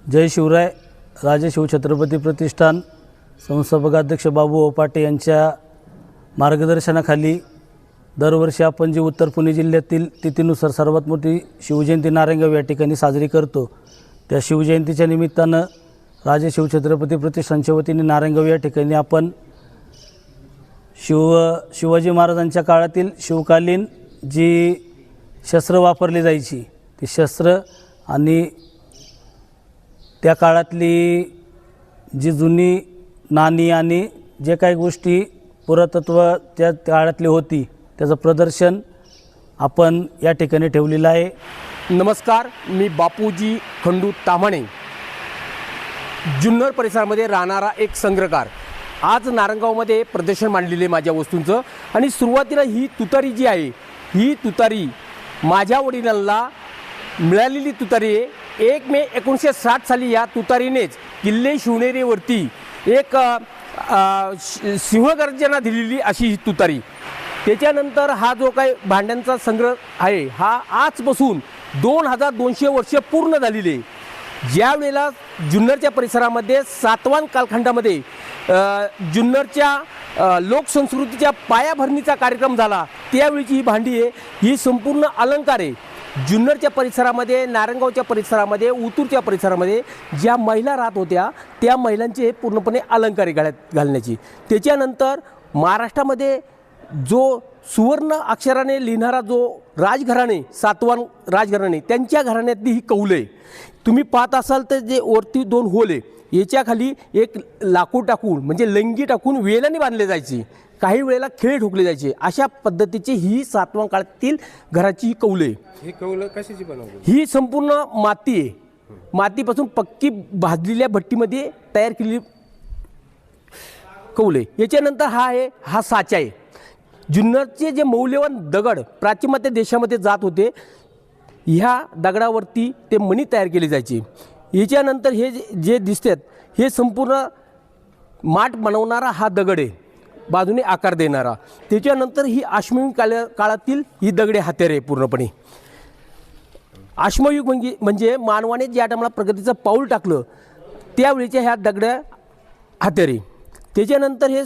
जय शिवराय. राजे शिवछत्रपती प्रतिष्ठान संस्थापकाध्यक्ष बाबू ओपाटे यांच्या मार्गदर्शनाखाली दरवर्षी आपण जी उत्तर पुणे जिल्ह्यातील तिथीनुसार सर्वात मोठी शिवजयंती नारायणगाव या ठिकाणी साजरी करतो, त्या शिवजयंतीच्या निमित्तानं राजे शिवछत्रपती प्रतिष्ठानच्या वतीने नारायणगाव या ठिकाणी आपण शिवाजी महाराजांच्या काळातील शिवकालीन जी शस्त्र वापरली जायची ती शस्त्र आणि त्या काळातली जी जुनी नाणी आणि जे काही गोष्टी पुरातत्व त्या काळातली होती त्याचं प्रदर्शन आपण या ठिकाणी ठेवलेलं आहे. नमस्कार, मी बापूजी खंडू ताम्हाणे, जुन्नर परिसरामध्ये राहणारा एक संग्रहकार. आज नारायणगावमध्ये प्रदर्शन मांडलेले माझ्या वस्तूंचं. आणि सुरुवातीला ही तुतारी जी आहे, ही तुतारी माझ्या वडिलांना मिळालेली तुतारी आहे. 1 मे 1960 साली या तुतारीनेच किल्ले शिवनेरीवरती एक सिंहगर्जना दिलेली अशी ही तुतारी. त्याच्यानंतर हा जो काही भांड्यांचा संग्रह आहे हा आजपासून 2200 वर्ष पूर्ण झालेले. ज्या वेळेला जुन्नरच्या परिसरामध्ये सातवाहन कालखंडामध्ये जुन्नरच्या लोकसंस्कृतीच्या पायाभरणीचा कार्यक्रम झाला, त्यावेळीची ही भांडी आहे. ही संपूर्ण अलंकार आहे. जुन्नरच्या परिसरामध्ये, नारायणगावच्या परिसरामध्ये, उतूरच्या परिसरामध्ये ज्या महिला राहत होत्या त्या महिलांचे पूर्णपणे अलंकार गळ्यात घालण्याची. त्याच्यानंतर महाराष्ट्रामध्ये जो सुवर्ण अक्षराने लिहिणारा जो राजघराणे, सातवाहन राजघराणे, त्यांच्या घराण्यातली ही कौल आहे. तुम्ही पाहत असाल तर जे वरती 2 होल आहे, याच्या खाली एक लाकूड टाकून म्हणजे लंगी टाकून वेलाने बांधले जायचे, काही वेळेला खेळ ठोकले जायचे. अशा पद्धतीची ही सातवाहन काळातील घराची ही कौल आहे. ही कौल कशाची बनवली? ही संपूर्ण माती आहे. मातीपासून पक्की भाजलेल्या भट्टीमध्ये तयार केलेली कौल आहे. याच्यानंतर हा साचा आहे. जुन्नरचे जे मौल्यवान दगड प्राचीनत्य देशामध्ये जात होते, ह्या दगडावरती ते मणी तयार केले जायचे. याच्यानंतर हे जे दिसतात हे संपूर्ण माठ बनवणारा हा दगड आहे, बाजूने आकार देणारा. त्याच्यानंतर ही अश्मयुग काळातील ही दगडे हत्यारे आहे पूर्णपणे. अश्मयुग म्हणजे मानवाने ज्या टायमाला प्रगतीचं पाऊल टाकलं त्यावेळीच्या ह्या दगड्या हत्यारे. त्याच्यानंतर हे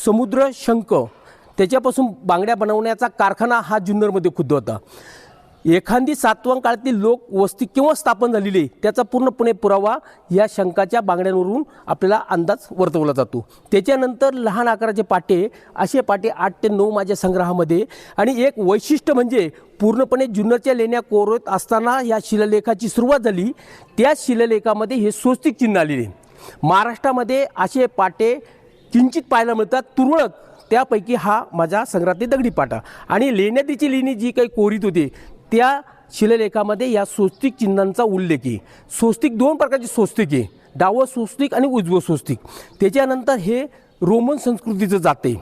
समुद्र शंख, त्याच्यापासून बांगड्या बनवण्याचा कारखाना हा जुन्नरमध्ये खुद्द होता. एखादी सातवाहन काळातील लोक वस्ती केव्हा स्थापन झालेली आहे त्याचा पूर्णपणे पुरावा या शंखाच्या बांगड्यांवरून आपल्याला अंदाज वर्तवला जातो. त्याच्यानंतर लहान आकाराचे पाटे, असे पाटे 8 ते 9 माझ्या संग्रहामध्ये. आणि एक वैशिष्ट्य म्हणजे पूर्णपणे जुन्नरच्या लेण्या कोरत असताना या शिलालेखाची सुरुवात झाली. त्या शिलालेखामध्ये हे स्वस्तिक चिन्ह आलेले. महाराष्ट्रामध्ये असे पाटे किंचित पाहायला मिळतात, तुरळक. त्यापैकी हा माझा संग्रहातील दगडी पाटा. आणि लेण्यातीची लेणी जी काही कोरीत होती त्या शिलालेखामध्ये या स्वस्तिक चिन्हांचा उल्लेख आहे. स्वस्तिक 2 प्रकारचे स्वस्तिक आहे, डावं स्वस्तिक आणि उजवं स्वस्तिक. त्याच्यानंतर हे रोमन संस्कृतीचं जाते.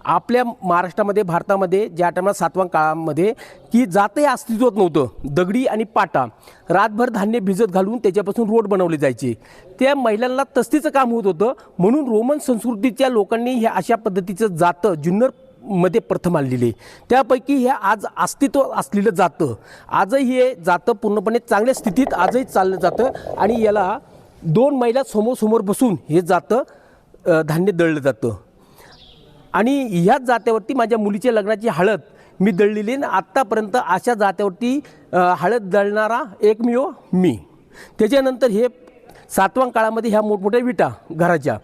आपल्या महाराष्ट्रामध्ये, भारतामध्ये ज्या टायमाला सातवाहन काळामध्ये की जाते अस्तित्वात नव्हतं, दगडी आणि पाटा, रातभर धान्य भिजत घालून त्याच्यापासून रोड बनवले जायचे. त्या महिलांना तस्तीचं काम होत होतं, म्हणून रोमन संस्कृतीच्या लोकांनी हे अशा पद्धतीचं जातं जुन्नरमध्ये प्रथम आणलेले. त्यापैकी हे आज अस्तित्व असलेलं जातं, आजही हे जातं पूर्णपणे चांगल्या स्थितीत आजही चाललं जातं. आणि याला 2 महिला समोर बसून हे जातं धान्य दळलं जातं. आणि ह्याच जात्यावरती माझ्या मुलीच्या लग्नाची हळद मी दळलेली. आत्तापर्यंत अशा जात्यावरती हळद दळणारा एकमेव मी. त्याच्यानंतर हे सातवाहन काळामध्ये ह्या मोठमोठ्या विटा घराच्या,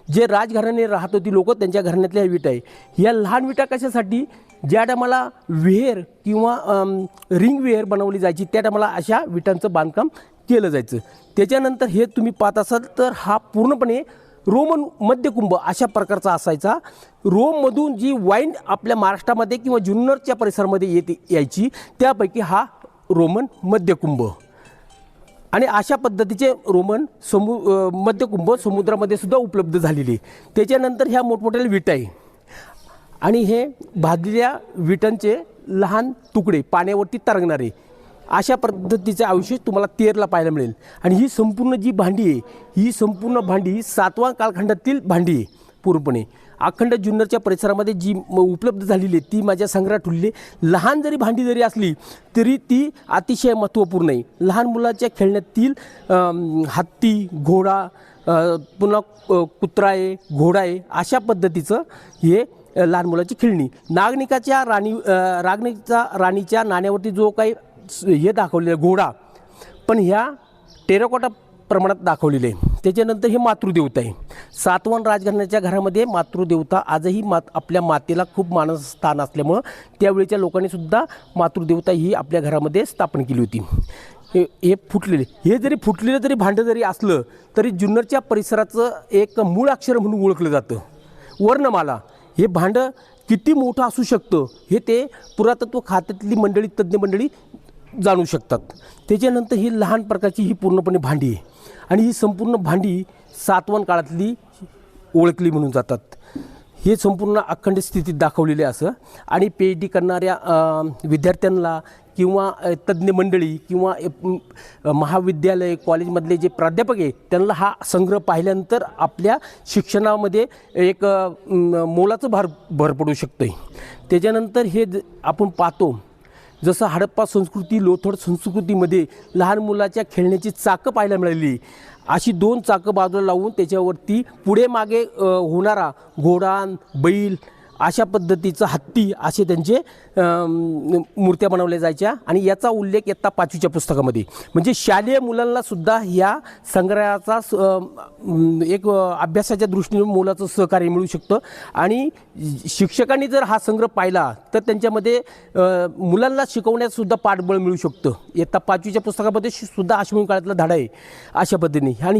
जे राजघराणे राहत होती लोक, त्यांच्या घराण्यातल्या ह्या विटा आहे. ह्या लहान विटा कशासाठी? ज्या टायमाला विहीर किंवा रिंग विहीर बनवली जायची त्या टायमाला अशा विटांचं बांधकाम केलं जायचं. त्याच्यानंतर हे तुम्ही पाहत असाल तर हा पूर्णपणे रोमन मध्यकुंभ अशा प्रकारचा असायचा. रोममधून जी वाईन आपल्या महाराष्ट्रामध्ये किंवा जुन्नरच्या परिसरामध्ये यायची त्यापैकी हा रोमन मध्यकुंभ. आणि अशा पद्धतीचे रोमन मध्यकुंभ समुद्रामध्ये सुद्धा उपलब्ध झालेली. त्याच्यानंतर ह्या मोठमोठ्या विटा आहे. आणि हे भाजलेल्या विटांचे लहान तुकडे पाण्यावरती तरंगणारे, अशा पद्धतीचे अवशेष तुम्हाला तेरला पाहायला मिळेल. आणि ही संपूर्ण जी भांडी आहे, ही संपूर्ण भांडी सातवाहन कालखंडातील भांडी आहे पूर्णपणे. अखंड जुन्नरच्या परिसरामध्ये जी उपलब्ध झालेली आहे ती माझ्या संग्रहात ठेवलेली आहे. लहान जरी भांडी जरी असली तरी ती अतिशय महत्त्वपूर्ण आहे. लहान मुलाच्या खेळण्यातील हत्ती, घोडा, पुन्हा कुत्रा आहे, घोडा आहे, अशा पद्धतीचं हे लहान मुलाची खेळणी. नागनिकाच्या राणीच्या नाण्यावरती जो काही हे दाखवलेला घोडा पण ह्या टेराकोटा प्रमाणात दाखवलेले आहे. त्याच्यानंतर हे मातृदेवता आहे. सातवाहन राजघराण्याच्या घरामध्ये मातृदेवता आजही आपल्या मातेला खूप मानस्थान असल्यामुळं त्यावेळेच्या लोकांनी सुद्धा मातृदेवता ही आपल्या घरामध्ये स्थापन केली होती. हे फुटलेले, हे जरी फुटलेलं जरी भांडं जरी असलं तरी जुन्नरच्या परिसराचं एक मूळ अक्षर म्हणून ओळखलं जातं, वर्णमाला. हे भांडं किती मोठं असू शकतं हे ते पुरातत्व खात्यातली मंडळी, तज्ज्ञ मंडळी जाणू शकतात. त्याच्यानंतर ही लहान प्रकारची ही पूर्णपणे भांडी आहे आणि ही संपूर्ण भांडी सातवाहन काळातली ओळखली म्हणून जातात. हे संपूर्ण अखंड स्थितीत दाखवलेले असं. आणि PhD करणाऱ्या विद्यार्थ्यांना किंवा तज्ज्ञ मंडळी किंवा महाविद्यालय कॉलेजमधले जे प्राध्यापक आहे त्यांना हा संग्रह पाहिल्यानंतर आपल्या शिक्षणामध्ये एक मोलाचं भर पडू शकतं. त्याच्यानंतर हे आपण पाहतो जसं हडप्पा संस्कृती, लोथड संस्कृतीमध्ये लहान मुलाच्या खेळण्याची चाकं पाहायला मिळाली. अशी 2 चाकं बाजूला लावून त्याच्यावरती पुढे मागे होणारा घोडा, बैल, अशा पद्धतीचं हत्ती असे त्यांचे मूर्त्या बनवल्या जायच्या. आणि याचा उल्लेख इयत्ता 5वीच्या पुस्तकामध्ये, म्हणजे शालेय मुलांना सुद्धा या संग्रहाचा एक अभ्यासाच्या दृष्टीने मोलाचं सहकार्य मिळू शकतं. आणि शिक्षकांनी जर हा संग्रह पाहिला तर त्यांच्यामध्ये मुलांना शिकवण्यात सुद्धा पाठबळ मिळू शकतं. इयत्ता 5वीच्या पुस्तकामध्ये सुद्धा अश्मयुग काळातला धडा आहे अशा पद्धतीने. आणि